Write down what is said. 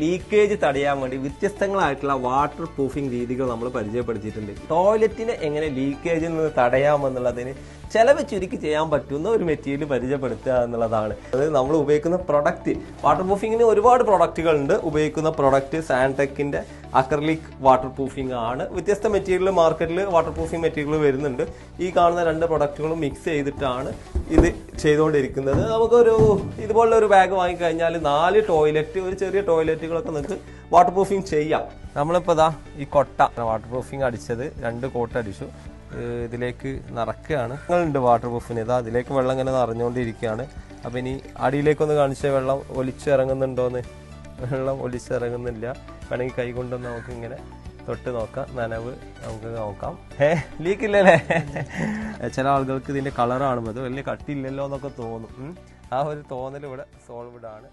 Leakage തടയാൻ വേണ്ടി വ്യത്യസ്തങ്ങളായിട്ടുള്ള water proofing രീതികൾ നമ്മൾ പരിചയപ്പെടുത്തിയിട്ടുണ്ട്. ടോയ്ലറ്റിനെ എങ്ങനെ ലീക്കേജിൽ നിന്ന് തടയാമെന്നുള്ളതിന് ചെലവ് ചുരുക്കി ചെയ്യാൻ പറ്റുന്ന ഒരു മെറ്റീരിയൽ പരിചയപ്പെടുത്തുക എന്നുള്ളതാണ്. അത് നമ്മൾ ഉപയോഗിക്കുന്ന പ്രൊഡക്റ്റ്, വാട്ടർ പ്രൂഫിങ്ങിന് ഒരുപാട് പ്രൊഡക്റ്റുകളുണ്ട്. ഉപയോഗിക്കുന്ന പ്രൊഡക്റ്റ് സാൻടെക്കിന്റെ അക്രലിക് വാട്ടർ പ്രൂഫിംഗ് ആണ്. വ്യത്യസ്ത മെറ്റീരിയൽ മാർക്കറ്റിൽ വാട്ടർ പ്രൂഫിംഗ് മെറ്റീരിയൽ വരുന്നുണ്ട്. ഈ കാണുന്ന 2 പ്രൊഡക്റ്റുകളും മിക്സ് ചെയ്തിട്ടാണ് ഇത് ചെയ്തുകൊണ്ടിരിക്കുന്നത്. നമുക്കൊരു ഇതുപോലുള്ള ഒരു ബാഗ് വാങ്ങിക്കഴിഞ്ഞാൽ 4 ടോയ്ലറ്റ്, ഒരു ചെറിയ ടോയ്ലറ്റുകളൊക്കെ നിങ്ങൾക്ക് വാട്ടർ പ്രൂഫിംഗ് ചെയ്യാം. നമ്മളിപ്പോൾ ഇതാ ഈ കൊട്ട വാട്ടർ പ്രൂഫിംഗ് അടിച്ചത് 2 കോട്ട് അടിച്ചു. ഇതിലേക്ക് നിറക്കുകയാണ്. ഉണ്ട് വാട്ടർ പ്രൂഫിന്. ഇതാ അതിലേക്ക് വെള്ളം ഇങ്ങനെ നിറഞ്ഞുകൊണ്ടിരിക്കുകയാണ്. അപ്പം ഇനി അടിയിലേക്കൊന്ന് കാണിച്ച വെള്ളം ഒലിച്ചിറങ്ങുന്നുണ്ടോയെന്ന്. വെള്ളം ഒലിച്ചിറങ്ങുന്നില്ല. വേണമെങ്കിൽ കൈ കൊണ്ടൊന്ന് നമുക്ക് ഇങ്ങനെ തൊട്ട് നോക്കാം. നനവ് നമുക്ക് നോക്കാം. ലീക്കില്ലല്ലേ? ചില ആളുകൾക്ക് ഇതിൻ്റെ കളർ കാണുമ്പോൾ വലിയ കട്ടിയില്ലല്ലോ എന്നൊക്കെ തോന്നും. ആ ഒരു തോന്നൽ ഇവിടെ സോൾവ്ഡ് ആണ്.